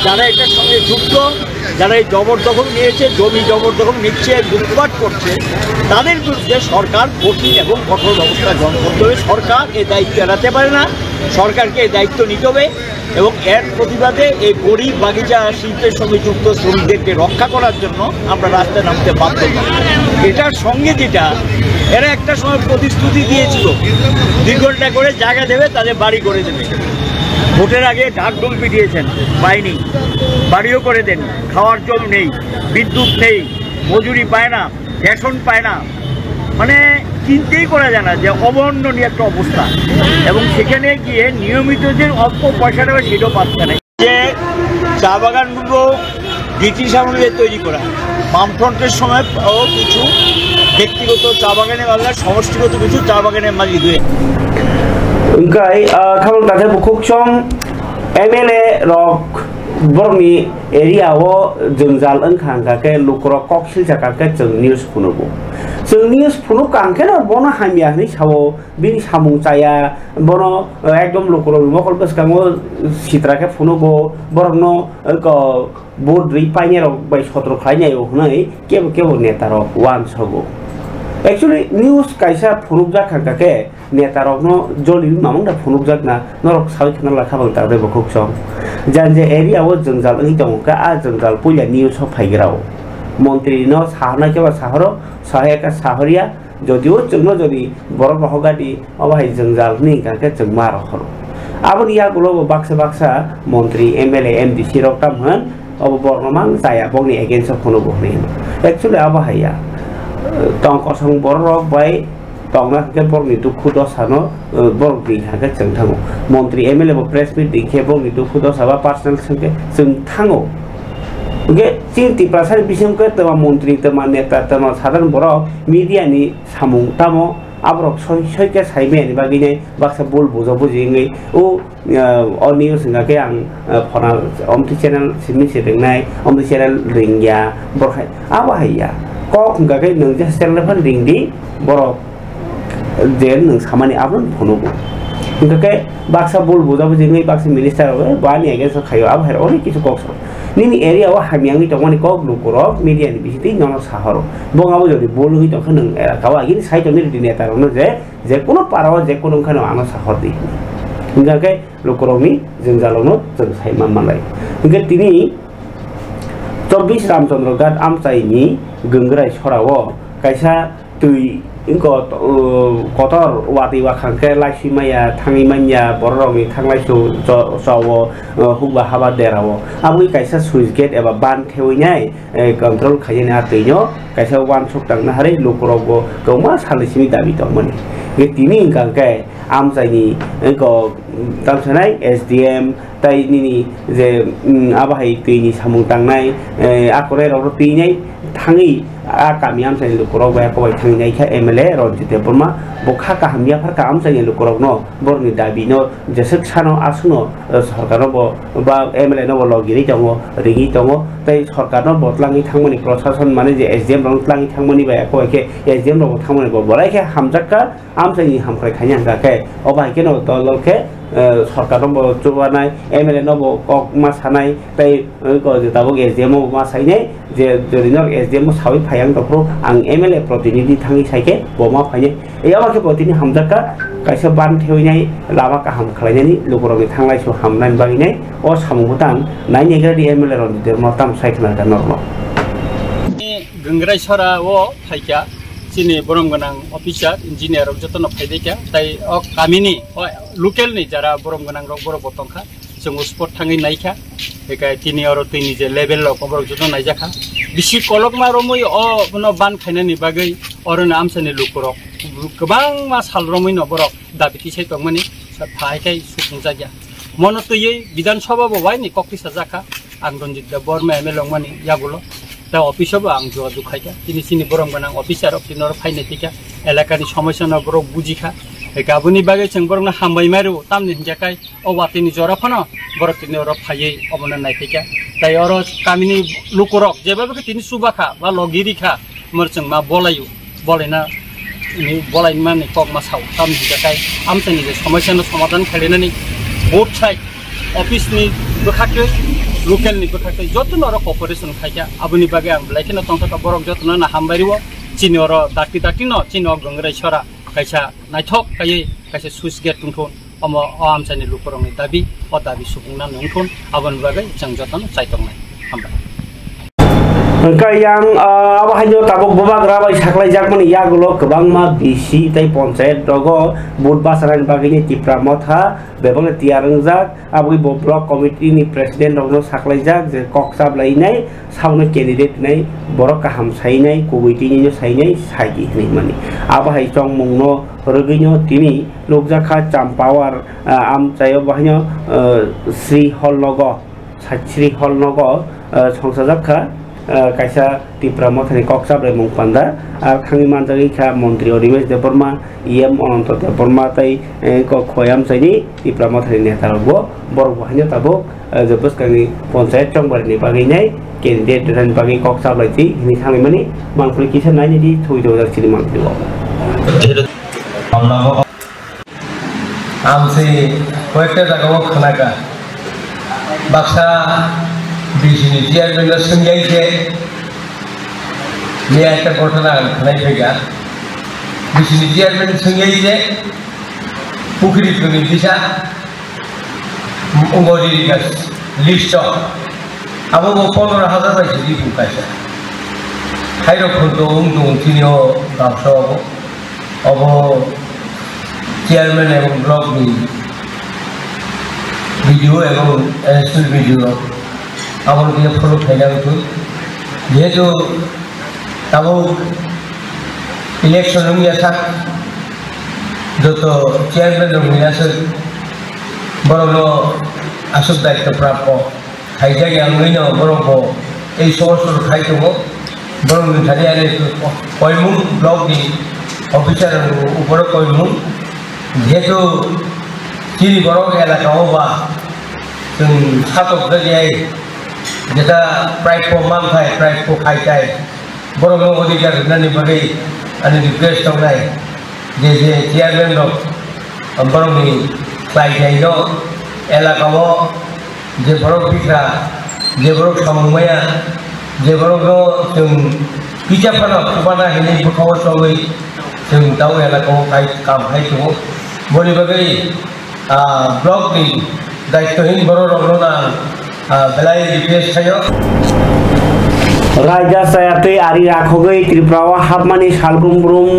যারা এটার সঙ্গে যুক্ত, যারা এই জবরদখল নিয়েছে, জমি জবরদখল নিচ্ছে, লুটপাট করছে, তাদের বিরুদ্ধে সরকার কঠিন এবং কঠোর ব্যবস্থা গ্রহণ করতে হবে। সরকার এই দায়িত্ব এড়াতে পারে না, সরকারকে এই দায়িত্ব নিতে হবে। এবং এর প্রতিবাদে এই গরিব বাগিচা শিল্পের সঙ্গে যুক্ত শ্রমিকদেরকে রক্ষা করার জন্য আমরা রাস্তায় নামতে বাধ্য হই। এটার সঙ্গে যেটা এরা একটা সময় প্রতিশ্রুতি দিয়েছিল, 2 ঘন্টা করে জায়গা দেবে, তাদের বাড়ি করে দেবে। ভোটের আগে ঢাকঢোল পিটিয়েছেন, পায়নি। বাড়িও করে দেন, খাওয়ার জল নেই, বিদ্যুৎ নেই, মজুরি পায় না, রেশন পায় না। মানে চিন্তাই করা যায় না যে অবর্ণনীয় একটা অবস্থা, এবং সেখানে গিয়ে নিয়মিত যে অল্প পয়সাটা সেটাও পাচ্ছে না। যে চা বাগানগুলো ব্রিটিশ আমলে তৈরি করা, বামফ্রন্টের সময় কিছু ব্যক্তিগত চা বাগানে বাংলার সমষ্টিগত কিছু চা বাগানের মাঝে দুয়ে Engkai kalau tadi buku cong MLA rok borni area wo jengjal engkang kake lukro koksil jakake jeng news punubu. Jeng news punu kangke no bono hamia ni sawo bini samung caya bono ekdom lukro mokol bes kango sitrake punubu borno ko board ripanya rok bai sotro khlainya yo hnai kebo neta rok wan sobo. Actually news kaisa phurukjak kangkake netarokno joli mamangda phunukjak na norok sawi khana lakha bang tade bokuk song janje area wo jengjal ngi tongka a jengjal puya news ho phaigrao মন্ত্রী no sahana ke ba saharo sahayaka sahoria jodio jengno jodi borok bahogadi obahai jengjal ni kangke jengmar horo aboni ya gulo baksa মন্ত্রী MLA MDC rok tamhan obo bornomang saya bongni against phunubo ni actually abahaya tong kosong borok bai tongna ke borni dukhu dosano borok di hake jeng thango মন্ত্রী MLA bo press meet dikhe borni dukhu dosa ba personal sengke jeng thango oke cinti prasar bisem ke tama মন্ত্রী tama neta tama sadharan borok media ni samung tamo abrok soi ke saibe ni bagine baksa bol bojo bojingai o oni singa ke ang phona omti channel simi sedengnai omti channel ringya borhai abahaya kok ngake nung ja channel phan ringdi borok jen nung samani abon phonubo ngake baksa bol bojo bojingai baksa minister obe bani against khayo abhar ori kichu kokso nini area wa hamiangi tongani kok lukorok media ni bisiti nono saharo bongabo jodi bolungi tong khanung kawa gini site ni dineta rono je kono parawa je kono khano ano sahor di ngake lukoromi jengjalono jeng sai mamalai ngake tini 24 Ramchandra Ghat Amchaini Gengrai Sorawo kaisa tui ingko kotor wati wakhangke laisimaya thangimanya borromi thanglaisu sawo hubba haba derawo abui kaisa switch gate eba ban thewinai control khayene ateinyo kaisa one shot tangna hare lukorogo koma salisimi dabi tongmani ge tini ingkangke amchaini ingko tamsanai SDM tai nini je abahai tini samung tangnai akore ro tinai thangi a kamiam sai lukorok ba ko bai thangnai kha MLA Ronjit Burma bokha ka hamia phar ka am sai lukorok no borni dabi no jesek sano asuno sarkar bo ba MLA no logiri tongo ringi tongo tai sarkar no botlangi thangmani proshashan mane je SDM rong tlangi thangmani ba ko ke SDM ro thangmani bo borai ke hamjakka am sai hamkhrai khanya ka ke obai ke no dolol ke Sarkar চুবানাই MLA নব cock মা সানাই তাই তাবক SDM মা সাইনাই যে যদি knock SDM সাউই ফায়াং তফ্রো আং MLA প্রতিনিধি থাঙ্গি সাইকে বমা ফাইনে এই আমাকে প্রতিনিধি হামজাকা কাইসা বান থেউইনাই লামা কাহাম খালাইনানি লুকরনি থাংলাইসু হামনাই বাগিনাই ও সামুহুতাং নাই নেগ্রাদি MLA রঞ্জিতের মতাম সাইখনার নরম গংগ্রাই সরা ও ফাইকা sini borong ganang officer engineer rok jotono phaideka tai ok kamini local ni jara borong ganang rok boro botongkha jong sport thangi naikha ekai tini oro tini je level rok borok jotono naijakha bisi kolok ma romoi o bono ban khainani bagai orona amsani lukorok gobang ma sal romoi no borok dabiti sai tongmani sa phaikai sukungjaja মনতই বিধানসভা ববাইনি কক্রিসা জাখা आं Ranjit Burma MLA यागुलो दा अफिसाव आं ज दुखाइका तिनि सिनि बरम गोनां अफिसार तिनर फाइने थिका एलाकानि समस्या न बरक बुजिखा गाबुनि बागै जों बरंना हामबाय मारो तामनि हिजाखाय अवातिनि जराफानो बरक तिनि अर फायै अबन नायथिका ताय अर कामिनि लुकरक जेबाबो तिनि सुबाखा बा लगिरिखा मरचों मा बलायु बलायना नि बलायनि माने कक मा साव तामनि हिजाखाय आमसानि समस्या न समाधान खालायनानै बोथ साइड अफिसनि बोखाखै लोकल नि बोखाखै जतन अर कोअपरेसन खायका आबुनि बागै आं लाइखिन तंका बरक जतन ना हामबारिवो चिनि अर दाकि दाकि न चिनि गंगराय छरा कायसा नायथक कायै कायसा सुइस गेट तुंथन अम आमसानि लुकरंनि दाबि अ दाबि सुबुंना नंथन आबुनि बागै जों जतन चाइतंनाय हामबाय yang abahanyo tabok bobak rabai saklai jakmani yagulo kebangma bisi tai panchayat dogo budba saran bagini tipra motha bebang tiarangjak abui bo block committee ni president dogno saklai jak je koksab lainai sauna candidate nai borok kaham sainai kubuiti ni sainai saigi ni mani abahai chong mungno roginyo tini lokjakha champawar am chayo bahanyo sri holnogo sri holnogo songsajakha kaisa tipra mothani koksab re mungpanda ar khangi manjagi kha mantri Orimesh Deborma em Ononto Deborma tai ko khoyam saini tipra mothani neta rogo borok bahanyo tabo jebus kani panchayat chongbar ni bagi nai candidate dan bagi koksab laiti ini khangi mani mangpuli kisa nai ni di thui do chini mangpuli wo amsi koyekta jagao khanaga baksa बिसिनि chairman सोंजाइसे बे একটা ঘটনা খানাই ফেগা बिसिनि chairman सोंजाइसे पुखुरिफोरनि दिशा अंगरि गास list आबो 15000 बायसि दिबु कायसा खायरफोरखौ दं तिनियो गावसो अबो chairman एवं ब्लकनि video एवं एसएल भिडिअ आवर के फॉलो खाइला तो ये जो तब इलेक्शन में ऐसा जो तो चेयरमैन लोग मिला सर बड़ो आसुक दायित्व प्राप्त खाई जाए आंगैन बड़ो को ये समस्त खाई तो बड़ो मिठाई आने कोयमुं ब्लॉक की ऑफिसर ऊपर कोयमुं ये तो चीनी बड़ो के इलाका बा जों सातक जाए जेटा प्राइस को मांगथाय प्राइस को खायथाय बर'नो अधिकार होननानै बागै आंनि रिक्वेस्ट दंनाय जे चेयारमेन दं बर'नि खायथायनो एलाकायाव जे बर' बिखा जे बर' सामुमाया जे बर'नो जों बिजाबफोराव खुबाना हैनाय बोखाव सङै जों दाउ एलाकायाव खामहाय दङ बर'नि बागै ब्लकनि दायित्वहीन बर' रंगना Raja Sayate Ari Rakhogai Triprawa Hapmani Salbrumbrum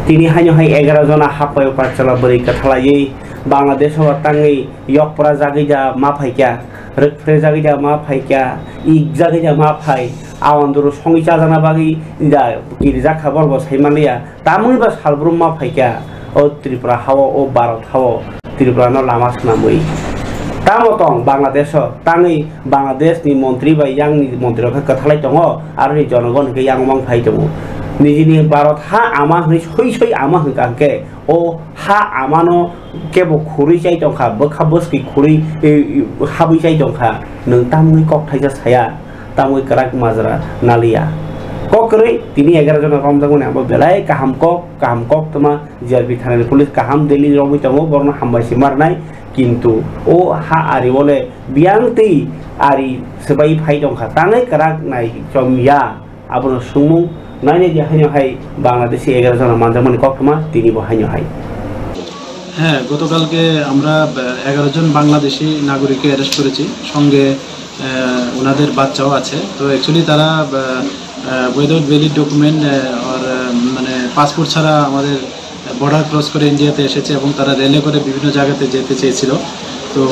Tini Hanyo Hai 11 jona Hapayo Pachala Beri Kathalai Bangladesh Watangi Yokpra Jagija Mapaika Rekpre Jagija Mapaika Ik Jagija Mapai Awanduru Songicha Jana Bagi Ida Kirja Khabar Bos Himalaya Tamui Bas Salbrum Mapaika O Tripura Hawa O Barat Hawa Tripura no Lamas Namui Tamotong Bangladesh tangi Bangladesh ni menteri ba yang ni menteri ka kathalai tongo aru ni jonogon ke yang mang phai tongo nijini Bharat ha ama ni soi ama hka ke o ha amano ke bo khuri chai tongkha bokha boski khuri habi chai tongkha nung tamui kok thaija saya tamui karak mazra nalia kokre tini 11 jon romjango ne abo belai kaham kok tama JRP thana police kaham Delhi romi tongo borno hambai simarnai কিন্তু ও হা আরি বলে বিয়াংতি আরি সবাই phi দংখা তাঙে কারাক নাই চমিয়া আবনো সুমু নাইনে যে হাইনো high Bangladeshi 11 জন মানজামনি ককমা তিনি বহাইনো হাই হ্যাঁ গতকালকে আমরা 11 জন বাংলাদেশি নাগরিককে অ্যারেস্ট করেছি সঙ্গে ওনাদের বাচ্চাও আছে তো অ্যাকচুয়ালি তারা উইদাউট ভ্যালিড ডকুমেন্ট আর মানে পাসপোর্ট ছাড়া আমাদের বর্ডার ক্রস করে ইন্ডিয়াতে এসেছে এবং তারা রেলে করে বিভিন্ন জায়গাতে যেতে চেয়েছিল তো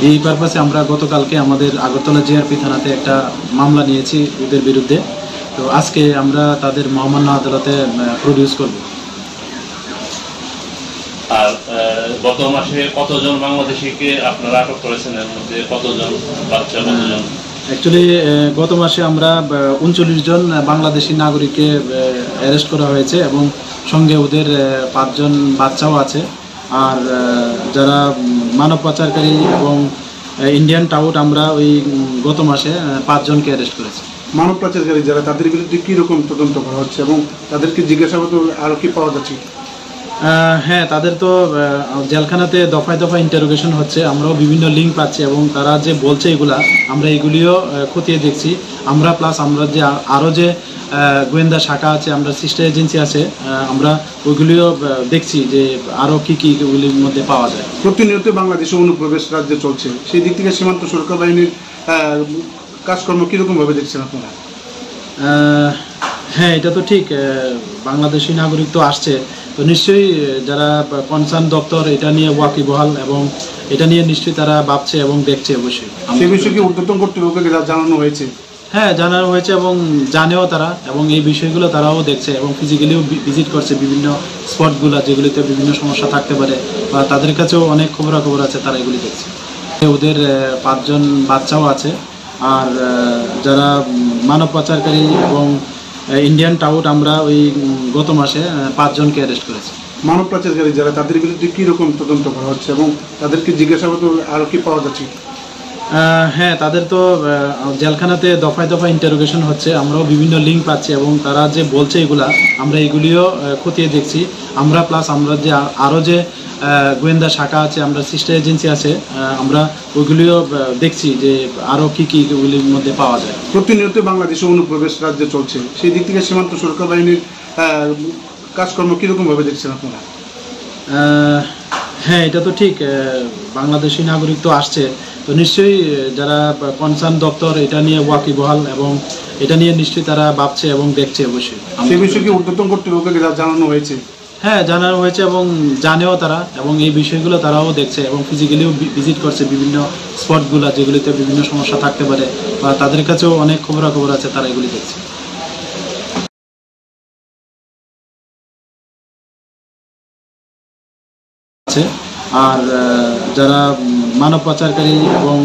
এই পারপাসে আমরা গতকালকে আমাদের আগরতলা জিআরপি থানাতে একটা মামলা নিয়েছি ওদের বিরুদ্ধে তো আজকে আমরা তাদের মহামান্য আদালতে প্রডিউস করব আর গত মাসে কতজন বাংলাদেশিকে আপনারা আটক করেছেন, এর মধ্যে কতজন বাচ্চা, কতজন? অ্যাকচুয়ালি গত মাসে আমরা 39 জন বাংলাদেশি নাগরিককে অ্যারেস্ট করা হয়েছে এবং সঙ্গে ওদের 5 জন বাচ্চাও আছে। আর যারা মানব পাচারকারী এবং ইন্ডিয়ান টাউট আমরা ওই গত মাসে 5 জনকে অ্যারেস্ট করেছি। মানব পাচারকারী যারা, তাদের বিরুদ্ধে কীরকম তদন্ত করা হচ্ছে এবং তাদেরকে জিজ্ঞাসাবাদ আরও কি পাওয়া যাচ্ছে? হ্যাঁ, তাদের তো জেলখানাতে দফায় দফায় ইন্টারোগেশন হচ্ছে, আমরাও বিভিন্ন লিঙ্ক পাচ্ছি এবং তারা যে বলছে এগুলা আমরা এগুলিও খতিয়ে দেখছি। আমরা প্লাস আমরা যে আরও যে গোয়েন্দা শাখা আছে, আমরা সিস্টার এজেন্সি আছে, আমরা ওইগুলিও দেখছি যে আরও কী কী ওগুলির মধ্যে পাওয়া যায়। প্রতিনিয়ত বাংলাদেশে অনুপ্রবেশ রাজ্যে চলছে, সেই দিক থেকে সীমান্ত সুরক্ষা বাহিনীর কাজকর্ম কীরকমভাবে দেখছেন আপনারা? হ্যাঁ, এটা তো ঠিক, বাংলাদেশি নাগরিক তো আসছে, তো নিশ্চয়ই যারা কনসার্ন দপ্তর এটা নিয়ে ওয়াকিবহাল এবং এটা নিয়ে নিশ্চয়ই তারা ভাবছে এবং দেখছে। অবশ্যই সেই বিষয়ে কি ঊর্ধ্বতন কর্তৃপক্ষকে জানানো হয়েছে? হ্যাঁ, জানানো হয়েছে এবং জানেও তারা, এবং এই বিষয়গুলো তারাও দেখছে এবং ফিজিক্যালিও ভিজিট করছে বিভিন্ন স্পটগুলো যেগুলিতে বিভিন্ন সমস্যা থাকতে পারে, বা তাদের কাছেও অনেক খবরাখবর আছে, তারা এগুলি দেখছে। ওদের 5 জন বাচ্চাও আছে। আর যারা মানব পাচারকারী এবং ইন্ডিয়ান টাউট আমরা ওই গত মাসে 5 জনকে অ্যারেস্ট করেছি। মানব পাচারকারী যারা, তাদের বিরুদ্ধে কীরকম তদন্ত করা হচ্ছে এবং তাদেরকে জিজ্ঞাসাবাদ আরও কি পাওয়া যাচ্ছে? হ্যাঁ, তাদের তো জেলখানাতে দফায় দফায় ইন্টারোগেশন হচ্ছে, আমরাও বিভিন্ন লিঙ্ক পাচ্ছি এবং তারা যে বলছে এগুলা আমরা এগুলিও খতিয়ে দেখছি। আমরা প্লাস আমরা যে আরও যে গোয়েন্দা শাখা আছে, আমরা সিস্টার এজেন্সি আছে, আমরা ওইগুলিও দেখছি যে আরও কী কী ওগুলির মধ্যে পাওয়া যায়। প্রতিনিয়ত বাংলাদেশে অনুপ্রবেশ রাজ্যে চলছে, সেই দিক থেকে সীমান্ত সুরক্ষা বাহিনীর কাজকর্ম কীরকমভাবে দেখছেন আপনারা? হ্যাঁ, এটা তো ঠিক, বাংলাদেশি নাগরিক তো আসছে, তো নিশ্চয়ই যারা কনসার্ন দপ্তর এটা নিয়ে ওয়াকিবহাল এবং এটা নিয়ে নিশ্চয়ই তারা ভাবছে এবং দেখছে। অবশ্যই সেই বিষয়ে কি ঊর্ধ্বতন কর্তৃপক্ষকে জানানো হয়েছে? হ্যাঁ, জানানো হয়েছে এবং জানেও তারা, এবং এই বিষয়গুলো তারাও দেখছে এবং ফিজিক্যালিও ভিজিট করছে বিভিন্ন স্পটগুলো যেগুলিতে বিভিন্ন সমস্যা থাকতে পারে, বা তাদের কাছেও অনেক খবরাখবর আছে, তারা এগুলি দেখছে। আর যারা মানব পাচারকারী এবং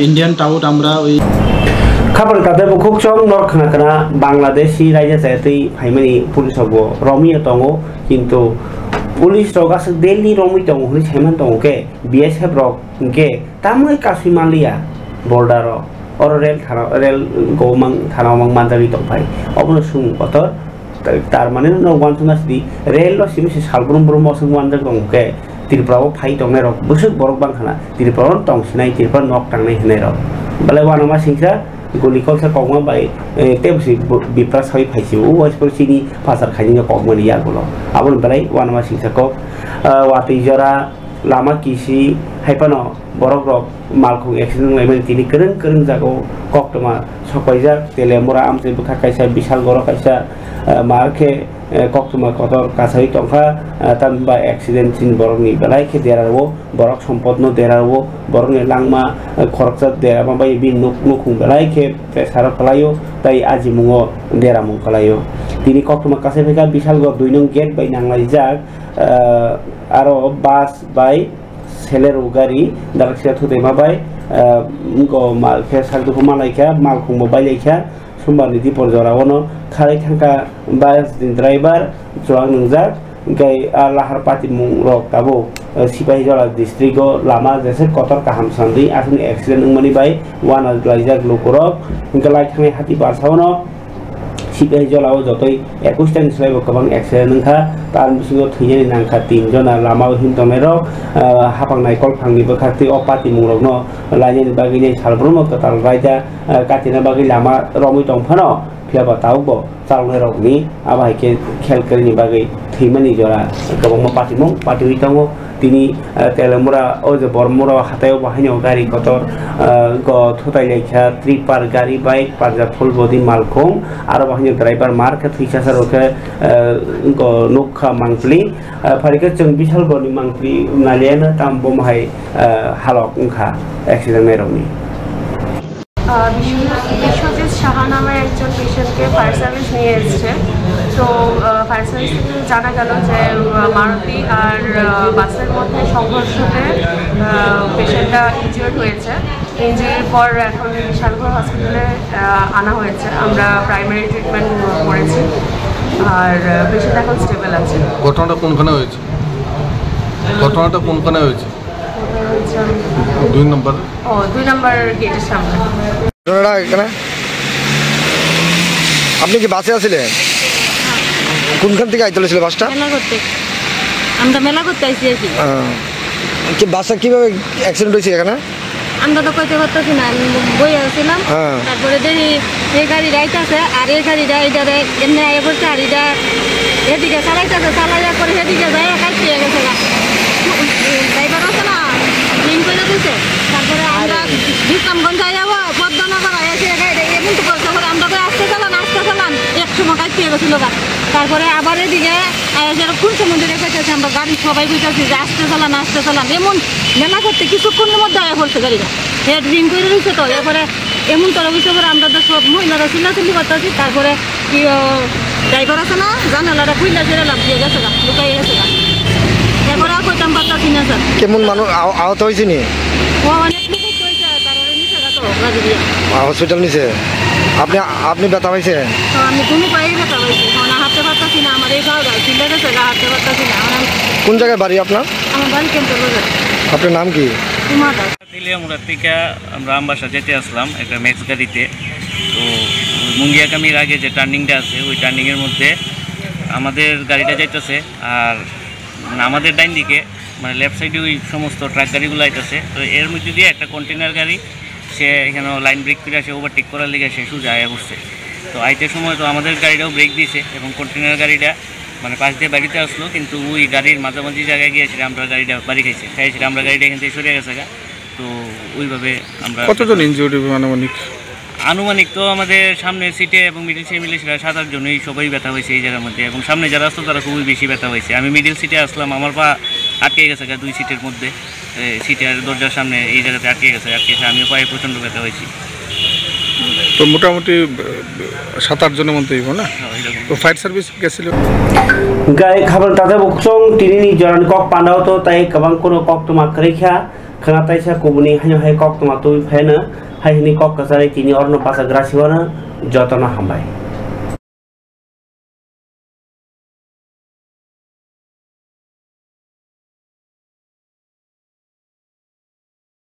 ইন্ডিয়ান টাউট আমরা ওই খাবার কাতে বুকুক চং নরখানা খানা বাংলাদেশি রাজ্য জায়গাতেই ফাইমানি পুলিশ হবো রমিয়া দङ কিন্তু পুলিশ রগাস দিল্লি রমি দङ হনি সাইমান দङকে বিএসএফ রক কে তামই কাসুই মালিয়া বর্ডার অর রেল গৌমাং থানামাং মানজারি দंफाय অবন সুং বতর তার মানে নগवानसुनासदि रेल लो सिमसे सालब्रुम ब्रह्म सुं वानजक दंके त्रिपुराव फाइ दंनाय रक बसुक बरक बांखाना त्रिपुराव तंसिनाय त्रिपुरा नक थांनाय होनाय रक बले वानामा सिंसा गुलिकलसा कगमा बाय तेबसि बिप्रा सय फाइसि उ वासपर सिनि फासार खाइनि कगमनि यागुलो आबन बले वानामा सिंसाको वाति जरा लामा किसि हाइपानो बरक रक मालखौ एक्सिडेन्ट लाइमोन तिनि करं करं जागो कक्टमा सकायजा तेलेमरा आमसे बुखा कायसा बिशाल गर कायसा मारके कक्टमा कतर कासाइ तंखा तानबा एक्सिडेन्ट सिन बरकनि बलाय के देरावो बरक सम्पद न देरावो बरकनि लांमा खरकसा देरामा बाय बि नुखुं बलाय के प्रेसार खलायो ताइ आजिमुङो देरामुं खलायो तिनि कक्टमा कासाइ फेका बिशाल गर 2 नং गेट बाय नांलाय जाक आरो बास बाय सेलेर गारि दारखिया थुदैमा बाय गो मालखे सालदुखौ मालायखा मालखौ मोबाइलैखा सुम्बानि दिपर जरावनो खारै थांका बास ड्राइभार जवां नंजाक गाय लाहार पार्टी मुं रक ताबो सिपाही जला डिस्ट्रिक्ट लामा जैसे कतर काहाम सान्दै आसुनि एक्सिडेंट नंमनि बाय वाना लाइजाक लोकरक गलाय थांनाय हाति बारसावनो सिपाही जलाव जतै 21 टानि सलायबो गोबां एक्सिडेंट नंखा तार बिसिङाव थैनायनि नांखा 3 जना लामाव हिमतमेरक हापांनाय कलफांनिबो खाथि अपाति मुंरकनो लाइनि बागैनि सालब्रुम कताल रायजा काटिना बागै लामा रमै दंफानो फियाबा तावबो चालनाय रकनि आबायके खेलकरिनि बागै थैमानि जरा गोबां पाटिमुं पाटिवि दङ तिनि तेलेमुरा ओजे बरमुरा हातायाव बाहायनो गारि कतर ग थुताइलायखा ट्रिपार गारि बाइक पारजा फुल बडी मालखं आरो बाहायनो ड्राइभार मारके थैसासार रके ग नखा मांगलि फारिके जों बिशाल गनि मांगलि नालियानो ताम बमहाय हालक उखा एक्सिडेन्ट नायरनि বিশ্বজিৎ সাহা নামে একজন পেশেন্টকে ফায়ার সার্ভিস নিয়ে এসছে। তো ফায়ার সার্ভিস থেকে জানা গেল যে মারুতি আর বাসের মধ্যে সংঘর্ষতে পেশেন্টটা ইনজিওর্ড হয়েছে। ইনজিওরির পর এখন শালগড় হসপিটালে আনা হয়েছে, আমরা প্রাইমারি ট্রিটমেন্ট করেছি আর পেশেন্ট এখন স্টেবল আছে। ঘটনাটা কোনখানে হয়েছে? ঘটনাটা কোনখানে হয়েছে? 2 নম্বর। ও 2 নম্বর গেটের সামনে। এখানে আপনি কি বাসে আসছিলেন? কোনখান থেকে আইতে ছিল বাসটা? মেলা করতে, আমরা মেলা করতে আইছি আর কি। বাসটা কিভাবে অ্যাক্সিডেন্ট হয়েছে এখানে? আমরা তো কইতে পারতেছি না, আমি বই আসছিলাম, তারপরে দেখি এই গাড়ি রাইতেছে আর এই গাড়িটা এইটারে এমনি আগে করছে আর এটা এদিকে চালাইতেছে, চালাইয়া করে সেদিকে যায় কাটিয়ে গেছে। ড্রাইভার আছে না লিঙ্ক করে দিচ্ছে। তারপরে আমরা বিশ্রামগঞ্জ যাবো পদ্মনগর এসে এমন তো করছে, আমরা করে আসতে চালান এক সময় কাটিয়ে গেছিল। তারপরে আবার এদিকে কোন সমুদ্রে কাছে আমরা গাড়ি সবাই বুঝতেছি যে আসতে চালান এমন মেলা করতে কিছুক্ষণের মধ্যে আয়া পড়ছে গাড়িটা, হেড রিং করে রয়েছে। তো এরপরে এমন করে বুঝতে পারে আমরা তো সব মহিলারা চিল্লাচিল্লি করতেছি। তারপরে কি ড্রাইভার আছে না জানালাটা খুললে ছেড়ে লাভ দিয়ে গেছে গা, লুকাই গেছে গা। এরপরে আর কইতাম পারতাছি না স্যার। কেমন মানুষ আহত হয়েছে নি? ও অনেক লোক হয়েছে, তারপরে নিচে গা তো গাড়ি দিয়ে হসপিটাল নিচে। আপনি ব্যথা পাইছে? তো আমি কোনো পায়ে ব্যথা পাইছি, হাঁটতে পারতাছি না, আমার এই গাও চিল্লে গেছে গা, হাঁটতে পারতাছি না। কোন জায়গায় বাড়ি আপনার? আমার বাড়ি ক্যাম্পের বাজার। আপনার নাম কি? কুমার দাস। তেলিয়ামুড়া থেকে আমরা আমবাসা যেতে আসলাম একটা ম্যাক্স গাড়িতে। তো মুঙ্গিয়াকামির আগে যে টার্নিংটা আছে ওই টার্নিংয়ের মধ্যে আমাদের গাড়িটা যাইতেছে আর আমাদের ডাইন দিকে মানে লেফট সাইডে ওই সমস্ত ট্রাক গাড়িগুলো আইতেছে। তো এর মধ্যে দিয়ে একটা কন্টেনার গাড়ি সে এখানে লাইন ব্রেক করে সে ওভারটেক করার লেগে সে সোজা আয়া করছে। তো আইতে সময় তো আমাদের গাড়িটাও ব্রেক দিয়েছে এবং কন্টেনার গাড়িটা মানে পাশ দিয়ে বাড়িতে আসলো, কিন্তু ওই গাড়ির মাঝামাঝি জায়গায় গিয়েছিল আমরা গাড়িটা বাড়ি খাইছিল আমরা গাড়িটা এখান থেকে সরে গেছে। তো ওইভাবে আমরা কতজন ইনজিওর্ড আনুমানিক তো আমাদের সামনের সিটে এবং মিডিল সিটে মিলে 7-8 জনই সবাই ব্যথা হয়েছে এই জায়গার মধ্যে, এবং সামনে যারা আসতো তারা খুবই বেশি ব্যথা হয়েছে। আমি মিডিল সিটে আসলাম, আমার পা আটকে গেছে 2 সিটের মধ্যে, সিটের দরজার সামনে এই জায়গাতে আটকে গেছে, আমিও পায়ে প্রচণ্ড ব্যথা হয়েছি। তো মোটামুটি 7-8 জনের মধ্যেই না? তো ফায়ার সার্ভিস গেছিল গায়ে খাবার তাতে বকসং টিনি জরান কক পান্ডাও তো তাই গোबां কোনো কক তোমা खरेखा खाना ताइसा कुबुनि हायो हाय কক তোমা तो फायनो हाय हिनि কক कासारै तिनि अर्न पासा ग्रासिवानो जतना हामबाय।